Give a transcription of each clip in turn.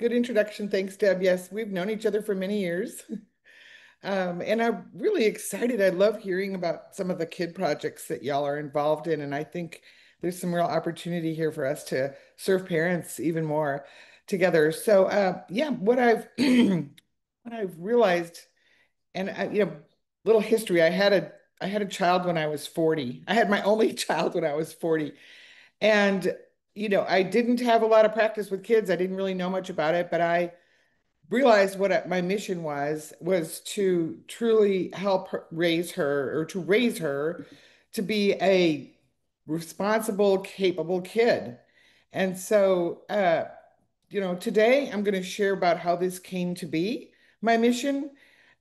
Good introduction. Thanks, Deb. Yes, we've known each other for many years. And I'm really excited. I love hearing about some of the kid projects that y'all are involved in. And I think there's some real opportunity here for us to serve parents even more together. So, yeah, what I've what I've realized, and little history. I had a child when I was 40. I had my only child when I was 40. And I didn't have a lot of practice with kids. I didn't really know much about it, but I realized what my mission was to truly help raise her, or to raise her to be a responsible, capable kid. And so, today I'm going to share about how this came to be, my mission,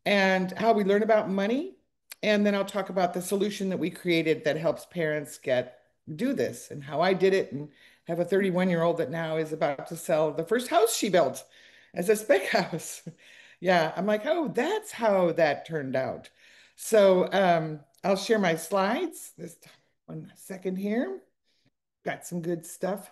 and how we learn about money. And then I'll talk about the solution that we created that helps parents do this, and how I did it, and have a 31-year-old that now is about to sell the first house she built as a spec house. Yeah, I'm like, oh, that's how that turned out. So I'll share my slides. Just 1 second here. Got some good stuff.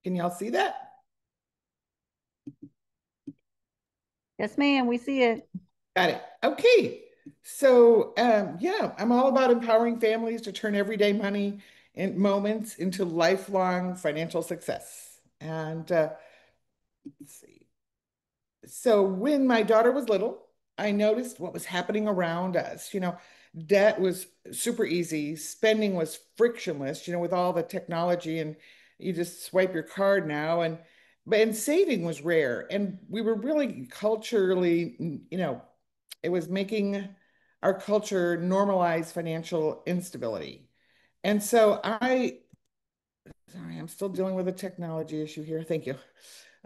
Can y'all see that? Yes, ma'am, we see it. Got it. Okay. So, yeah, I'm all about empowering families to turn everyday money and moments into lifelong financial success. And let's see. So, when my daughter was little, I noticed what was happening around us. Debt was super easy, spending was frictionless, with all the technology, and you just swipe your card now. And saving was rare. And we were really culturally, it was making our culture normalize financial instability. And so sorry, I'm still dealing with a technology issue here. Thank you.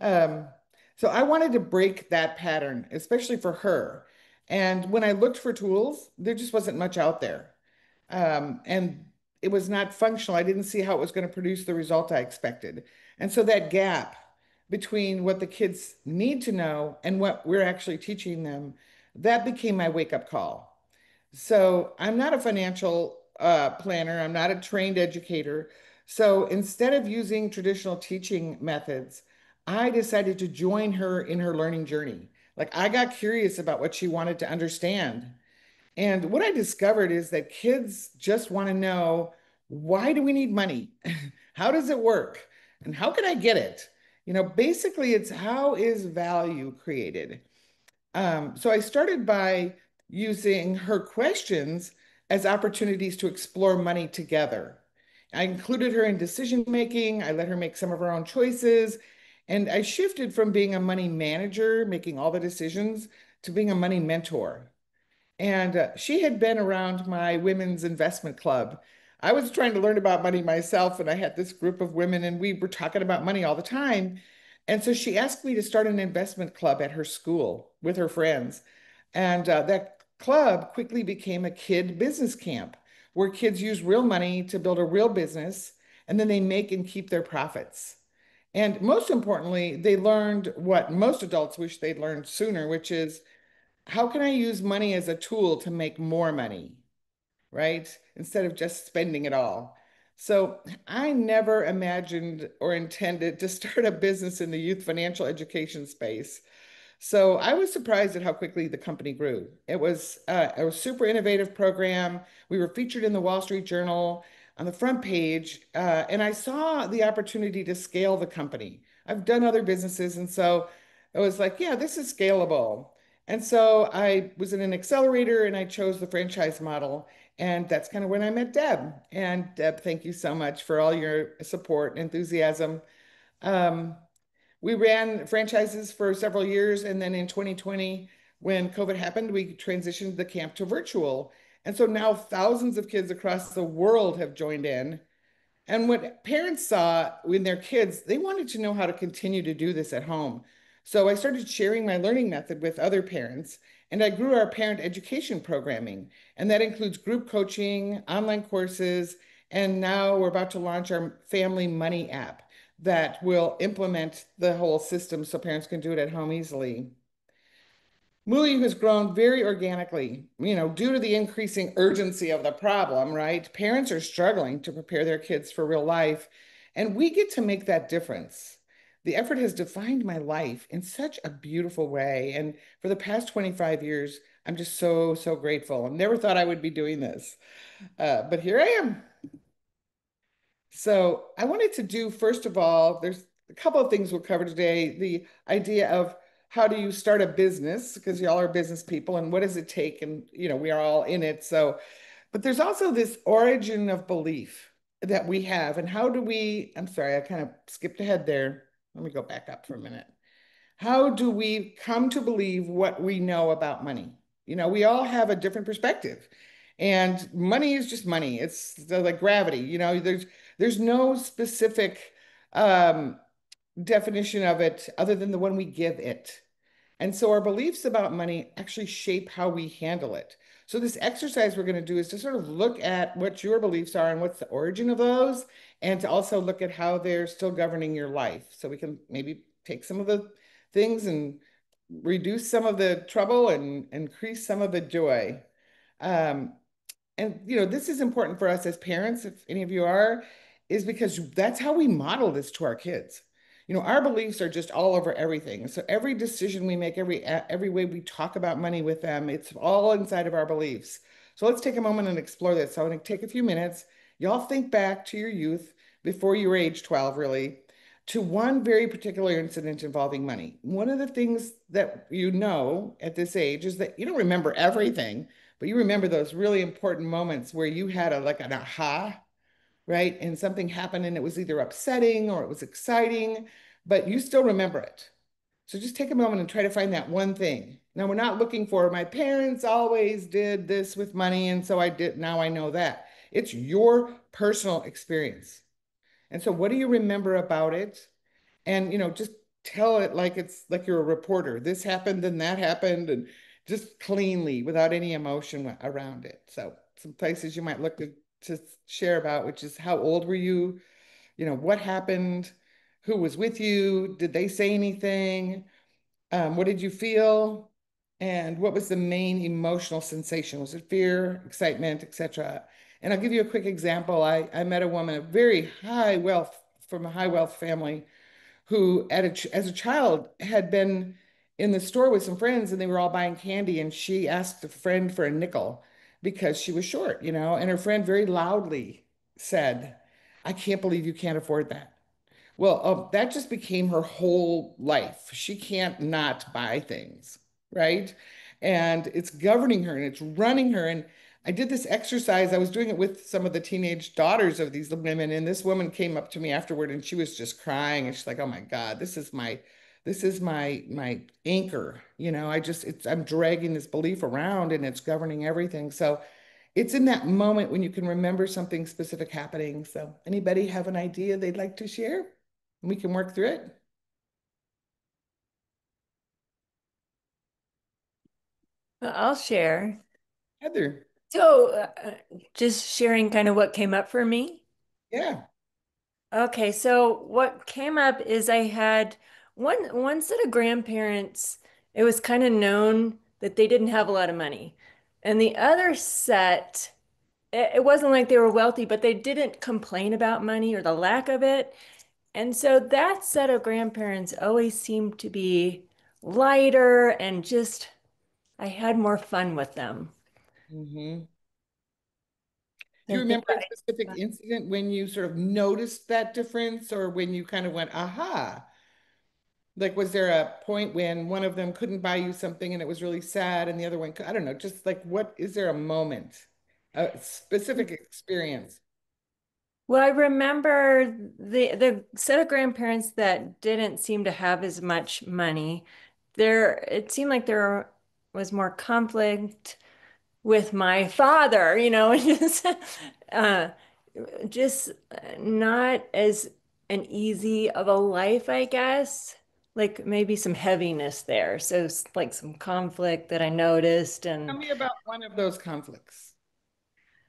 Um, so I wanted to break that pattern, especially for her. And when I looked for tools, there just wasn't much out there. And it was not functional. I didn't see how it was going to produce the result I expected. And so that gap between what the kids need to know and what we're actually teaching them, that became my wake-up call. So I'm not a financial planner. I'm not a trained educator. So instead of using traditional teaching methods, I decided to join her in her learning journey. Like, I got curious about what she wanted to understand. And what I discovered is that kids just want to know, why do we need money? How does it work? And how can I get it? Basically, it's how is value created? So I started by using her questions as opportunities to explore money together. I included her in decision making. I let her make some of her own choices. And I shifted from being a money manager, making all the decisions, to being a money mentor. And she had been around my women's investment club. I was trying to learn about money myself, and I had this group of women, and we were talking about money all the time. And so she asked me to start an investment club at her school with her friends. And that club quickly became a kid business camp where kids use real money to build a real business, and then they make and keep their profits. And most importantly, they learned what most adults wish they'd learned sooner, which is, how can I use money as a tool to make more money, right? Instead of just spending it all. So I never imagined or intended to start a business in the youth financial education space. So I was surprised at how quickly the company grew. It was a super innovative program. We were featured in the Wall Street Journal on the front page, and I saw the opportunity to scale the company. I've done other businesses, and so it was like, yeah, this is scalable. And so I was in an accelerator, and I chose the franchise model. And that's kind of when I met Deb. And Deb, thank you so much for all your support and enthusiasm. Um, we ran franchises for several years, and then in 2020, when COVID happened, we transitioned the camp to virtual. And so now thousands of kids across the world have joined in. And what parents saw in their kids, they wanted to know how to continue to do this at home. So I started sharing my learning method with other parents, and I grew our parent education programming. And that includes group coaching, online courses, and now we're about to launch our family money app that will implement the whole system so parents can do it at home easily. Moolah U has grown very organically, due to the increasing urgency of the problem, right? Parents are struggling to prepare their kids for real life, and we get to make that difference. The effort has defined my life in such a beautiful way. And for the past 25 years, I'm just so, so grateful. I never thought I would be doing this, but here I am. So I wanted to do, first of all, there's a couple of things we'll cover today. The idea of how do you start a business, because y'all are business people, and what does it take? And, we are all in it. So, but there's also this origin of belief that we have. And how do we, I'm sorry, I kind of skipped ahead there. Let me go back up for a minute. How do we come to believe what we know about money? We all have a different perspective. And money is just money. It's like gravity. There's no specific um, definition of it other than the one we give it. And so our beliefs about money actually shape how we handle it. So this exercise we're going to do is to sort of look at what your beliefs are and what's the origin of those, and to also look at how they're still governing your life. So we can maybe take some of the things and reduce some of the trouble and increase some of the joy. Um, and this is important for us as parents, if any of you are, is because that's how we model this to our kids. Our beliefs are just all over everything. So every decision we make, every way we talk about money with them, it's all inside of our beliefs. So let's take a moment and explore this. So I'm going to take a few minutes. Y'all think back to your youth before you were age 12, really, to one very particular incident involving money. One of the things that at this age is that you don't remember everything, but you remember those really important moments where you had like an aha, right? And something happened and it was either upsetting or it was exciting, but you still remember it. So just take a moment and try to find that one thing. Now, we're not looking for my parents always did this with money, and so I did, now I know that. It's your personal experience. And so what do you remember about it? And just tell it like it's like you're a reporter. This happened and that happened, and just cleanly without any emotion around it. So some places you might look to share about, which is how old were you? What happened? Who was with you? Did they say anything? What did you feel? And what was the main emotional sensation? Was it fear, excitement, etc.? And I'll give you a quick example. I met a woman, a very high wealth, from a high wealth family, who as a child had been in the store with some friends and they were all buying candy, and she asked a friend for a nickel because she was short, and her friend very loudly said, "I can't believe you can't afford that." Well, that just became her whole life. She can't not buy things, right? And it's governing her and it's running her. And I did this exercise. I was doing it with some of the teenage daughters of these women, and this woman came up to me afterward and she was just crying. And she's like, "Oh my God, this is my anchor. I'm dragging this belief around and it's governing everything." So it's in that moment when you can remember something specific happening. So anybody have an idea they'd like to share? We can work through it. I'll share. Heather, So, just sharing kind of what came up for me. yeah. Okay, so what came up is I had one set of grandparents. It was kind of known that they didn't have a lot of money, and the other set, it wasn't like they were wealthy, but they didn't complain about money or the lack of it. And so that set of grandparents always seemed to be lighter and just I had more fun with them. Hmm. Do you I think remember a specific incident when you sort of noticed that difference, or when you kind of went, aha? Like, was there a point when one of them couldn't buy you something and it was really sad and the other one could? I don't know, just like, what is there a moment, a specific experience? Well, I remember the set of grandparents that didn't seem to have as much money. It seemed like there was more conflict with my father, uh, just not as an easy of a life, I guess. Like maybe some heaviness there. So like some conflict that I noticed Tell and me about one of those conflicts,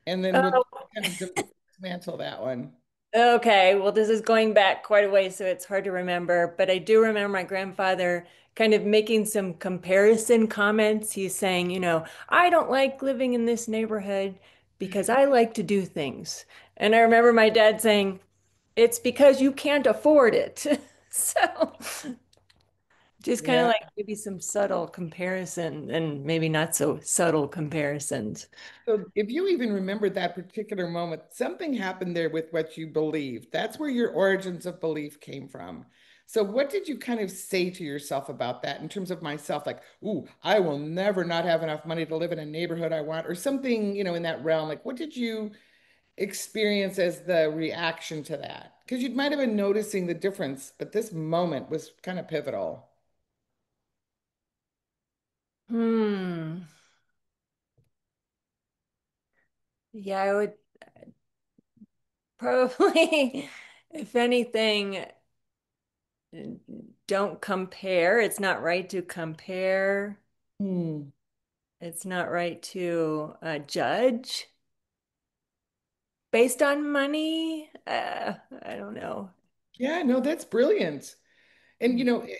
and then we'll oh, kind of dismantle that one. Okay, well, this is going back quite a way, so it's hard to remember, but I do remember my grandfather kind of making some comparison comments. He's saying, I don't like living in this neighborhood because I like to do things. And I remember my dad saying, it's because you can't afford it. So just kind of Yeah. like maybe some subtle comparison and maybe not so subtle comparisons. So if you even remember that particular moment, something happened there with what you believed. That's where your origins of belief came from. So what did you kind of say to yourself about that in terms of myself? Like, ooh, I will never not have enough money to live in a neighborhood I want, or something, in that realm. Like, what did you experience as the reaction to that? Because you might have been noticing the difference, but this moment was kind of pivotal. Hmm. Yeah, I would probably, if anything, don't compare. It's not right to compare. Hmm. It's not right to judge based on money. I don't know. Yeah, no, that's brilliant. And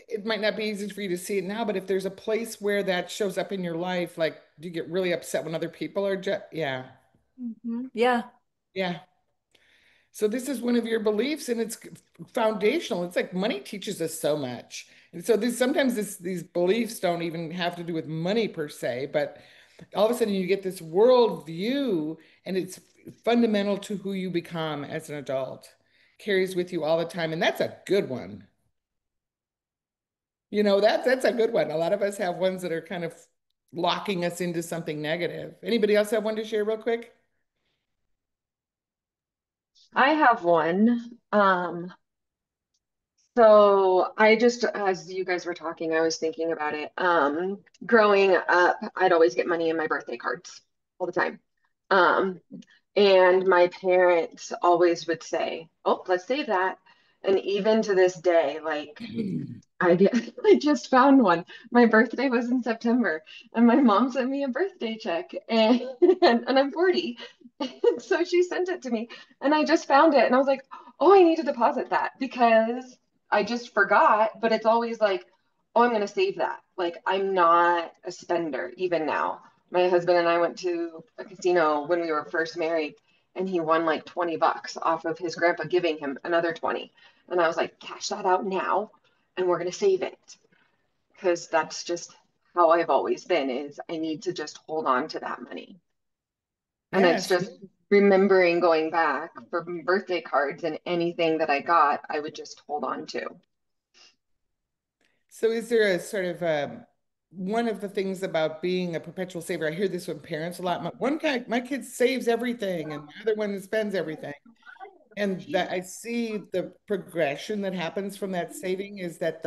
it might not be easy for you to see it now, but if there's a place where that shows up in your life, like, do you get really upset when other people are yeah, Mhm. Yeah. yeah. So this is one of your beliefs, and it's foundational. It's like money teaches us so much. And so sometimes these beliefs don't even have to do with money per se, but all of a sudden you get this world view, and it's fundamental to who you become as an adult. Carries with you all the time, and that's a good one. That's a good one. A lot of us have ones that are kind of locking us into something negative. Anybody else have one to share real quick? I have one. So I just, as you guys were talking, I was thinking about it. Growing up, I'd always get money in my birthday cards all the time. Um, and my parents always would say, "Oh, let's save that." And even to this day, like I get, I just found one. My birthday was in September, and my mom sent me a birthday check, and I'm 40. And so she sent it to me, and I just found it, and I was like, "Oh, I need to deposit that because I just forgot." But it's always like, "Oh, I'm gonna save that." Like I'm not a spender even now. My husband and I went to a casino when we were first married, and he won like $20 off of his grandpa giving him another 20. And I was like, cash that out now and we're going to save it because that's just how I've always been is I need to just hold on to that money. And it's Yes. just remembering going back for birthday cards and anything that I got, I would just hold on to. So is there a sort of one of the things about being a perpetual saver? I hear this from parents a lot. One guy, my kid saves everything, and the other one spends everything. And that I see the progression that happens from that saving is that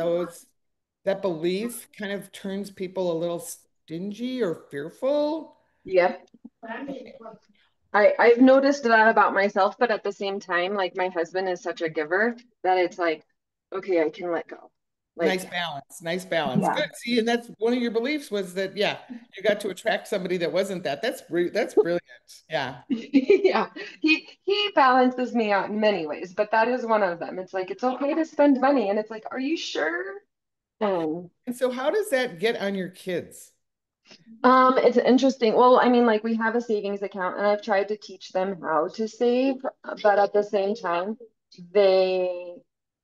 belief kind of turns people a little stingy or fearful. Yep. I've noticed that about myself, but at the same time, like my husband is such a giver that it's like, okay, I can let go. Nice Like, balance. Nice balance. yeah. Good. See, and that's one of your beliefs was that, yeah, you got to attract somebody that wasn't that. That's brilliant. Yeah. Yeah, he balances me out in many ways, but that is one of them. It's like it's okay to spend money, and it's like, are you sure? And And so how does that get on your kids? it's interesting. Well, I mean, like we have a savings account, and I've tried to teach them how to save, but at the same time, they,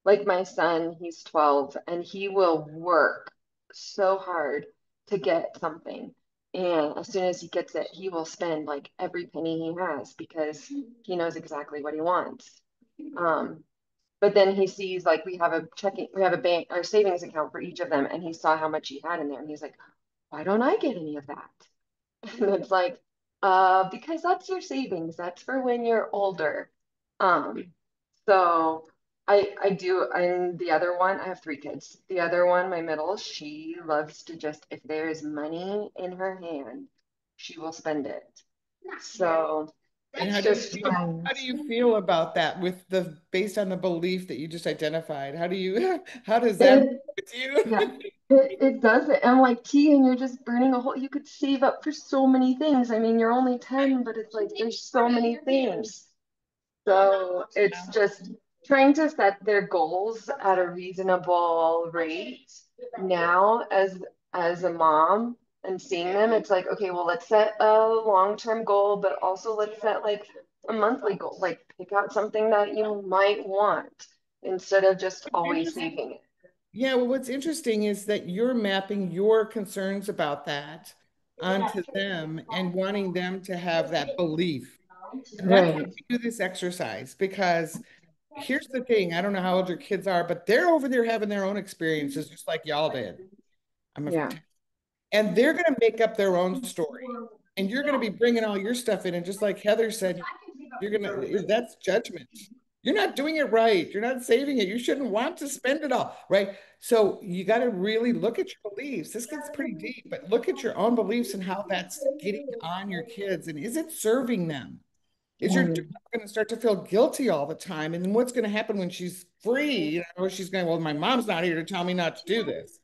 like my son, he's 12, and he will work so hard to get something. And as soon as he gets it, he will spend like every penny he has because he knows exactly what he wants. Um, but then he sees like we have a bank or savings account for each of them, and he saw how much he had in there, and he's like, why don't I get any of that? And it's like, because that's your savings. That's for when you're older. Um, so I do, and the other one, I have three kids. The other one, my middle, she loves to just, if there is money in her hand, she will spend it. So And it's just how do you feel about that with the based on the belief that you just identified? How do you how does that work it, with you? yeah, it does it. And like tea, and you're just burning a whole, you could save up for so many things. I mean, you're only 10, but it's like there's so many things. So it's just trying to set their goals at a reasonable rate now as a mom and seeing them, it's like, okay, well, let's set a long-term goal, but also let's set like a monthly goal. Like pick out something that you might want instead of just always saving it. Yeah, well, what's interesting is that you're mapping your concerns about that onto them and wanting them to have that belief. And that's why Right. we do this exercise because here's the thing, I don't know how old your kids are, but they're over there having their own experiences just like y'all did. I'm a, Yeah. and they're going to make up their own story. And you're going to be bringing all your stuff in. And just like Heather said, you're going to, that's judgment. You're not doing it right. You're not saving it. You shouldn't want to spend it all, right? So you got to really look at your beliefs. This gets pretty deep, but look at your own beliefs and how that's getting on your kids. And is it serving them? Is your daughter Mm. going to start to feel guilty all the time? And then what's going to happen when she's free? She's going, well, my mom's not here to tell me not to do this.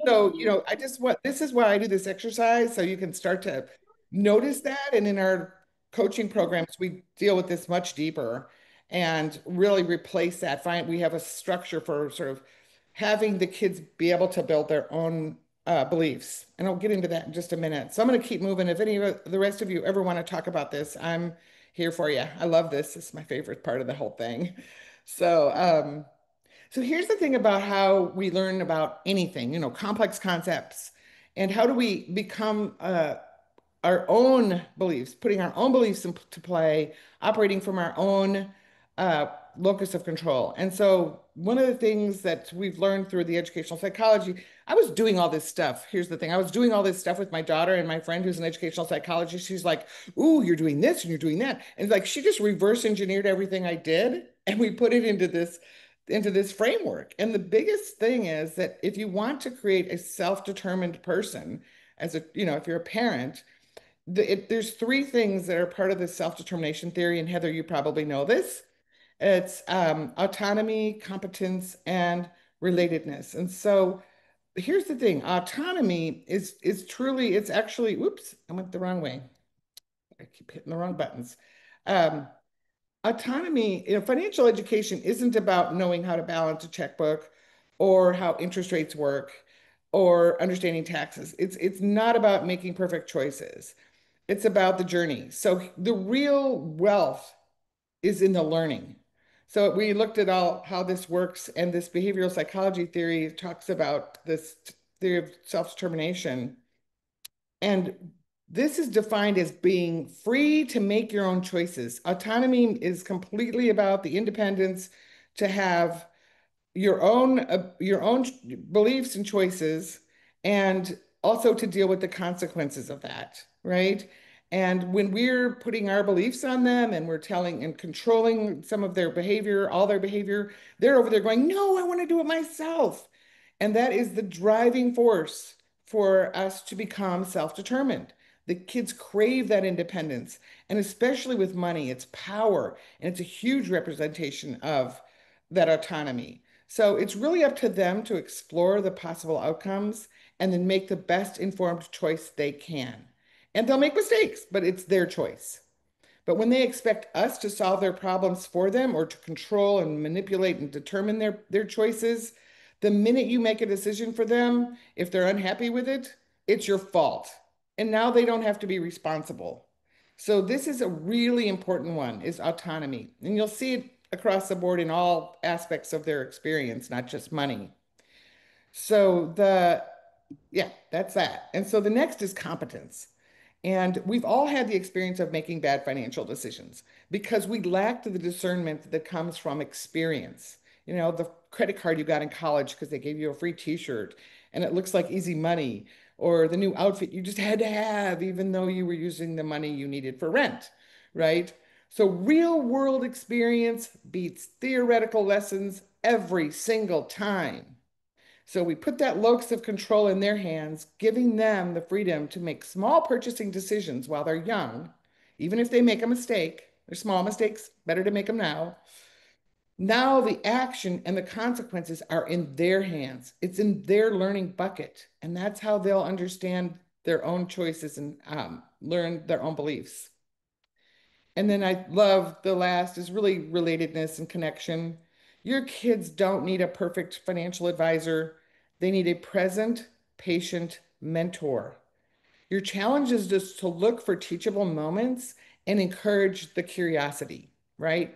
So, I just want this is why I do this exercise so you can start to notice that. And in our coaching programs, we deal with this much deeper and really replace that. We have a structure for sort of having the kids be able to build their own beliefs. And I'll get into that in just a minute. So I'm going to keep moving. If any of the rest of you ever want to talk about this, I'm here for you. I love this. This is my favorite part of the whole thing. So, so here's the thing about how we learn about anything, complex concepts, and how do we become our own beliefs, putting our own beliefs into play, operating from our own uh, locus of control. And so, one of the things that we've learned through the educational psychology, I was doing all this stuff. Here's the thing, I was doing all this stuff with my daughter and my friend who's an educational psychologist. She's like, "Ooh, you're doing this and you're doing that." And like, she just reverse engineered everything I did, and we put it into this framework. And the biggest thing is that if you want to create a self-determined person, if you're a parent, there's three things that are part of the self-determination theory. And Heather, you probably know this. It's autonomy, competence, and relatedness. And so here's the thing: autonomy is truly, it's actually, whoops, I went the wrong way. I keep hitting the wrong buttons. Um, Autonomy, financial education isn't about knowing how to balance a checkbook or how interest rates work or understanding taxes. It's not about making perfect choices. It's about the journey. So the real wealth is in the learning. So we looked at all how this works, and this behavioral psychology theory talks about this theory of self-determination. And this is defined as being free to make your own choices. Autonomy is completely about the independence to have your own beliefs and choices, and also to deal with the consequences of that, right? And when we're putting our beliefs on them and we're telling and controlling some of their behavior, all their behavior, they're over there going, no, I want to do it myself. And that is the driving force for us to become self-determined. The kids crave that independence, and especially with money, it's power, and it's a huge representation of that autonomy. So it's really up to them to explore the possible outcomes and then make the best informed choice they can. And they'll make mistakes, but it's their choice. But when they expect us to solve their problems for them or to control and manipulate and determine their choices, the minute you make a decision for them, if they're unhappy with it, it's your fault. And now they don't have to be responsible. So this is a really important one, is autonomy. And you'll see it across the board in all aspects of their experience, not just money. So yeah, that's that. And so the next is competence. And we've all had the experience of making bad financial decisions because we lacked the discernment that comes from experience. The credit card you got in college because they gave you a free t-shirt and it looks like easy money, or the new outfit you just had to have, even though you were using the money you needed for rent, right? So real world experience beats theoretical lessons every single time. So we put that locus of control in their hands, giving them the freedom to make small purchasing decisions while they're young, even if they make a mistake. They're small mistakes, better to make them now. Now the action and the consequences are in their hands. It's in their learning bucket, and that's how they'll understand their own choices and learn their own beliefs. And then I love the last is really relatedness and connection. Your kids don't need a perfect financial advisor. They need a present, patient mentor. Your challenge is just to look for teachable moments and encourage the curiosity, right?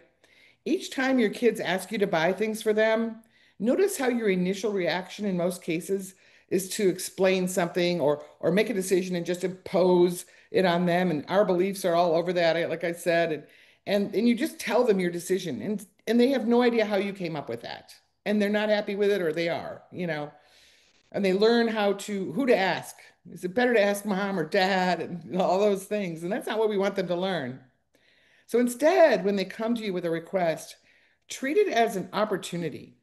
Each time your kids ask you to buy things for them, notice how your initial reaction in most cases is to explain something or make a decision and just impose it on them. And our beliefs are all over that, like I said, and you just tell them your decision and they have no idea how you came up with that. And they're not happy with it or they are, and they learn who to ask. Is it better to ask mom or dad and all those things? And that's not what we want them to learn. So instead, when they come to you with a request, treat it as an opportunity.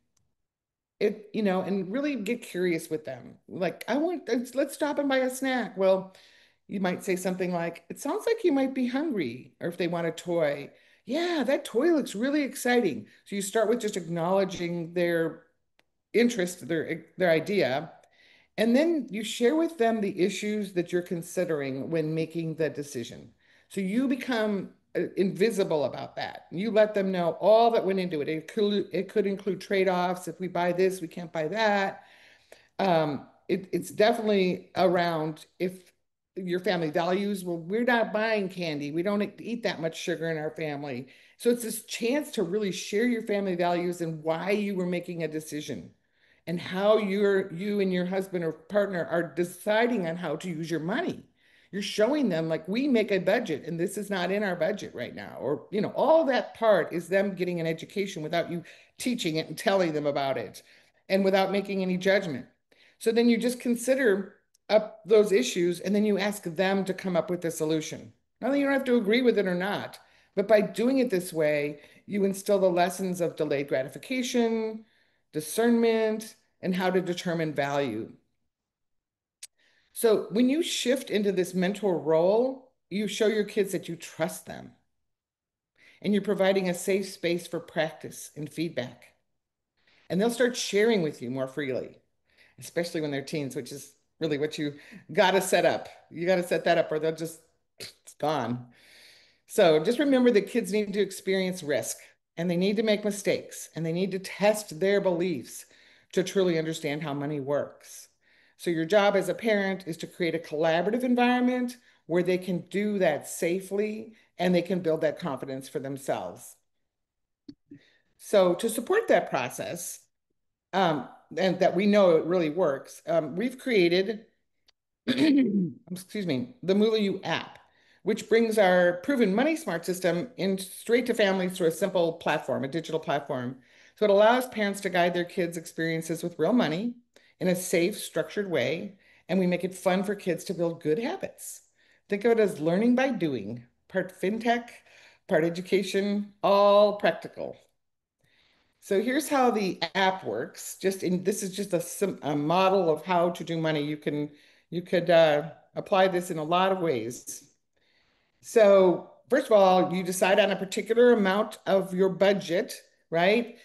And really get curious with them. Like, let's stop and buy a snack. Well, you might say something like, it sounds like you might be hungry, or if they want a toy, yeah, that toy looks really exciting. So you start with just acknowledging their interest, their idea, and then you share with them the issues that you're considering when making the decision. So you become invisible about that. You let them know all that went into it. It could include trade-offs. If we buy this, we can't buy that. It's definitely around if your family values, well, we're not buying candy. We don't eat that much sugar in our family. So it's this chance to really share your family values and why you were making a decision and how you and your husband or partner are deciding on how to use your money. You're showing them like we make a budget and this is not in our budget right now. Or, all that part is them getting an education without you teaching it and telling them about it and without making any judgment. So then you just consider up those issues and then you ask them to come up with a solution. Not that you don't have to agree with it or not, but by doing it this way, you instill the lessons of delayed gratification, discernment, and how to determine value. So when you shift into this mentor role, you show your kids that you trust them and you're providing a safe space for practice and feedback. And they'll start sharing with you more freely, especially when they're teens, which is really what you got to set up. You got to set that up or they'll just, it's gone. So just remember that kids need to experience risk and they need to make mistakes and they need to test their beliefs to truly understand how money works. So your job as a parent is to create a collaborative environment where they can do that safely and they can build that confidence for themselves. So to support that process, and that we know it really works, we've created excuse me, the Moolah U app, which brings our proven Money Smart system in straight to families through a simple platform, a digital platform. So it allows parents to guide their kids' experiences with real money in a safe, structured way, and we make it fun for kids to build good habits. Think of it as learning by doing, part fintech, part education, all practical. So here's how the app works. This is just a model of how to do money. You could apply this in a lot of ways. So first of all, you decide on a particular amount of your budget, right?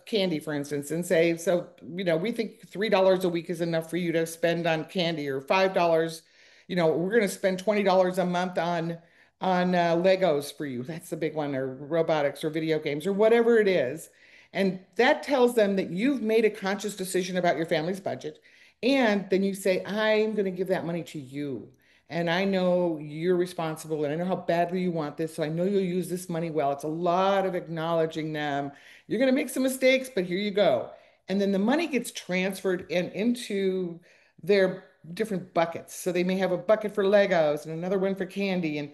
Candy, for instance, and say, so, we think $3 a week is enough for you to spend on candy or $5. We're going to spend $20 a month on Legos for you. That's the big one, or robotics or video games or whatever it is. And that tells them that you've made a conscious decision about your family's budget. And then you say, I'm going to give that money to you. And I know you're responsible and I know how badly you want this. So I know you'll use this money well. It's a lot of acknowledging them. You're going to make some mistakes, but here you go. And then the money gets transferred into their different buckets. So they may have a bucket for Legos and another one for candy. And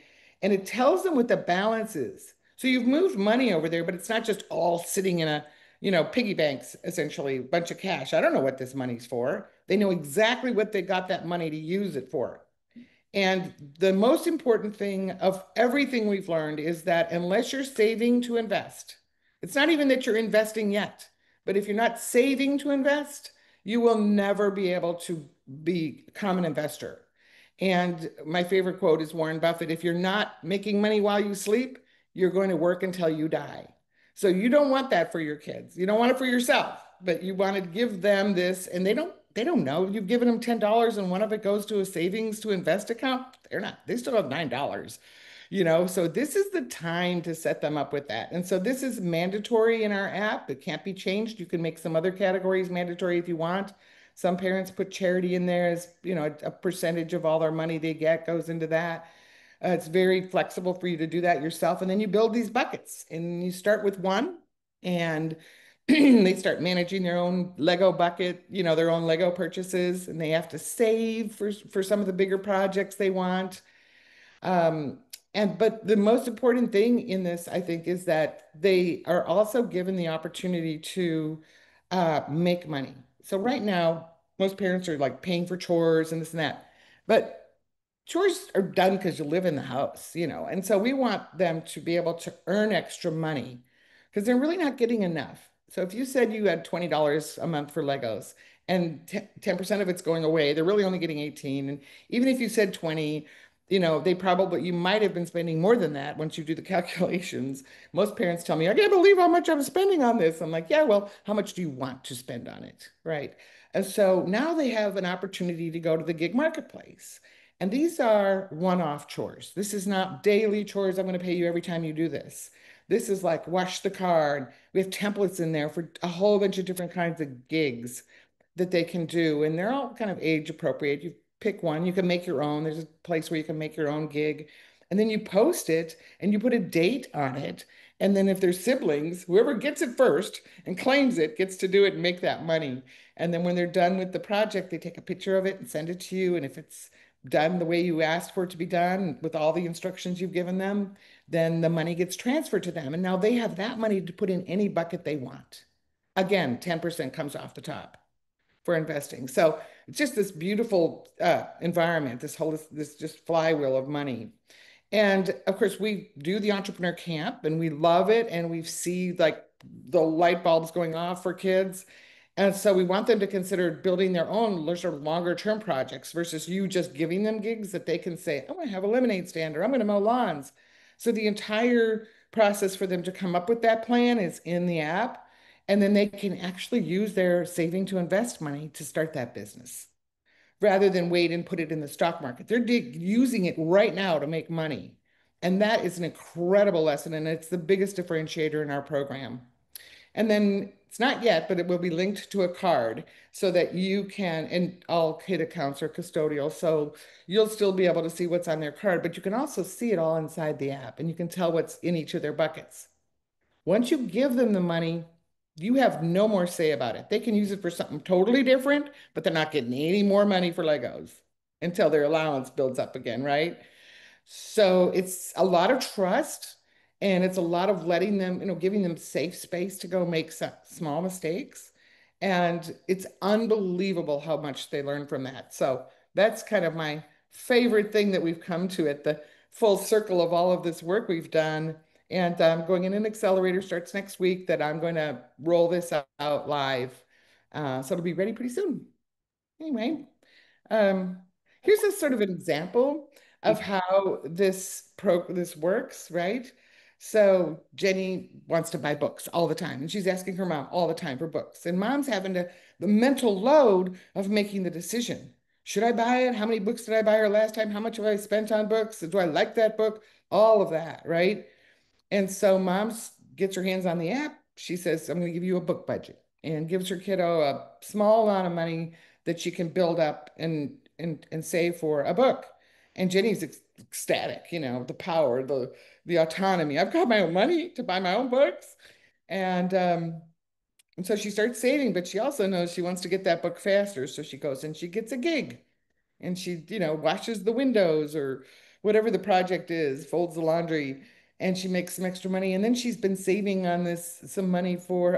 it tells them what the balance is. So you've moved money over there, but it's not just all sitting in piggy banks, essentially, a bunch of cash. I don't know what this money's for. They know exactly what they got that money to use it for. And the most important thing of everything we've learned is that unless you're saving to invest, it's not even that you're investing yet, but if you're not saving to invest, you will never be able to become an investor. And my favorite quote is Warren Buffett, if you're not making money while you sleep, you're going to work until you die. So you don't want that for your kids. You don't want it for yourself, but you want to give them this and they don't know. You've given them $10 and one of it goes to a savings to invest account. They still have $9. So this is the time to set them up with that. And so this is mandatory in our app. It can't be changed. You can make some other categories mandatory if you want. Some parents put charity in there as, a percentage of all their money they get goes into that. It's very flexible for you to do that yourself. And then you build these buckets and you start with one and they start managing their own Lego bucket, their own Lego purchases, and they have to save for some of the bigger projects they want. Um, but the most important thing in this, I think, is that they are also given the opportunity to make money. So right now, most parents are like paying for chores and this and that. But chores are done because you live in the house. And so we want them to be able to earn extra money because they're really not getting enough. So if you said you had $20 a month for Legos and 10% of it's going away, they're really only getting 18. And even if you said 20, you might have been spending more than that once you do the calculations. Most parents tell me, I can't believe how much I'm spending on this. I'm like, yeah, well, how much do you want to spend on it? Right. And so now they have an opportunity to go to the gig marketplace. And these are one-off chores. This is not daily chores. I'm going to pay you every time you do this. This is like wash the car. And we have templates in there for a whole bunch of different kinds of gigs that they can do. And they're all kind of age appropriate. You pick one, you can make your own. There's a place where you can make your own gig. And then you post it and you put a date on it. And then if there's siblings, whoever gets it first and claims it gets to do it and make that money. And then when they're done with the project, they take a picture of it and send it to you. And if it's done the way you asked for it to be done with all the instructions you've given them, then the money gets transferred to them. And now they have that money to put in any bucket they want. Again, 10% comes off the top for investing. So it's just this beautiful environment, this just flywheel of money. And of course, we do the entrepreneur camp and we love it. And we see like the light bulbs going off for kids. And so we want them to consider building their own sort of longer term projects versus you just giving them gigs that they can say, I want to have a lemonade stand or I'm going to mow lawns. So the entire process for them to come up with that plan is in the app. And then they can actually use their saving to invest money to start that business rather than wait and put it in the stock market. They're using it right now to make money. And that is an incredible lesson. And it's the biggest differentiator in our program. And then it's not yet, but it will be linked to a card so that you can, and all kid accounts are custodial. So you'll still be able to see what's on their card, but you can also see it all inside the app and you can tell what's in each of their buckets. Once you give them the money, you have no more say about it. They can use it for something totally different, but they're not getting any more money for Legos until their allowance builds up again, right? So it's a lot of trust and it's a lot of letting them, giving them safe space to go make some small mistakes. And it's unbelievable how much they learn from that. So that's kind of my favorite thing that we've come to at the full circle of all of this work we've done. And going in an accelerator starts next week that I'm going to roll this out live. So it'll be ready pretty soon. Anyway, um, here's a sort of an example of how this works, right? So Jenny wants to buy books all the time, and she's asking her mom all the time for books. And mom's having the mental load of making the decision. Should I buy it? How many books did I buy her last time? How much have I spent on books? Do I like that book? All of that, right? And so mom gets her hands on the app. She says, I'm going to give you a book budget and gives her kiddo a small amount of money that she can build up and save for a book. And Jenny's ecstatic, the power, the autonomy. I've got my own money to buy my own books. And so she starts saving, but she also knows she wants to get that book faster. So she goes and she gets a gig and she, washes the windows or whatever the project is, folds the laundry, and she makes some extra money. And then she's been saving on some money for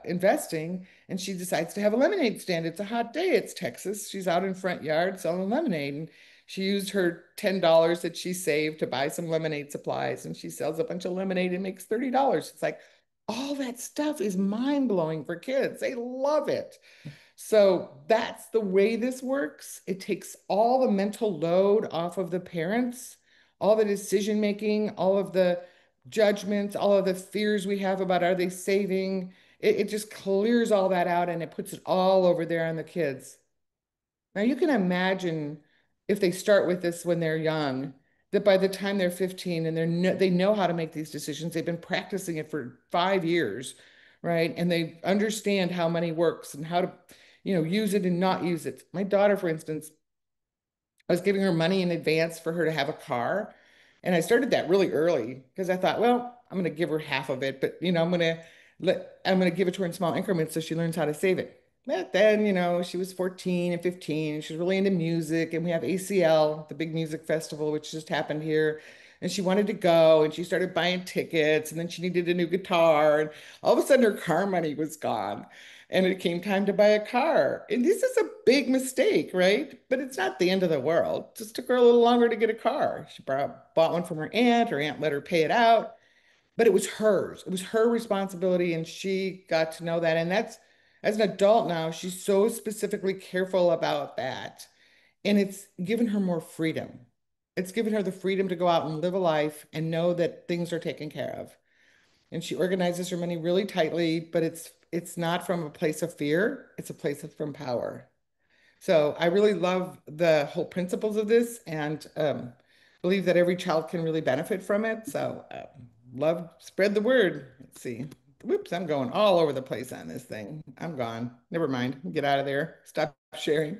investing, and she decides to have a lemonade stand. It's a hot day. It's Texas. She's out in front yard selling lemonade, and she used her $10 that she saved to buy some lemonade supplies, and she sells a bunch of lemonade and makes $30. It's like all that stuff is mind blowing for kids. They love it. So that's the way this works. It takes all the mental load off of the parents, all the decision making, all of the judgments, all of the fears we have about are they saving. It just clears all that out and it puts it all over there on the kids. Now you can imagine if they start with this when they're young that by the time they're 15 and they know how to make these decisions, they've been practicing it for 5 years, right? And they understand how money works and how to, use it and not use it. My daughter, for instance, I was giving her money in advance for her to have a car. And I started that really early because I thought, well, I'm going to give her half of it, but I'm going to give it to her in small increments so she learns how to save it. But then, she was 14 and 15 and she was really into music and we have ACL, the big music festival, which just happened here. And she wanted to go and she started buying tickets and then she needed a new guitar and all of a sudden her car money was gone and it came time to buy a car. And this is a big mistake, right? But it's not the end of the world. It just took her a little longer to get a car. She bought one from her aunt. Her aunt let her pay it out, but it was hers. It was her responsibility, and she got to know that. And that's as an adult now, she's so specifically careful about that. And it's given her more freedom. It's given her the freedom to go out and live a life and know that things are taken care of, and she organizes her money really tightly, but it's not from a place of fear, it's a place of from power. So I really love the whole principles of this and believe that every child can really benefit from it. So love, spread the word. Let's see. Whoops, I'm going all over the place on this thing. I'm gone. Never mind. Get out of there. Stop sharing.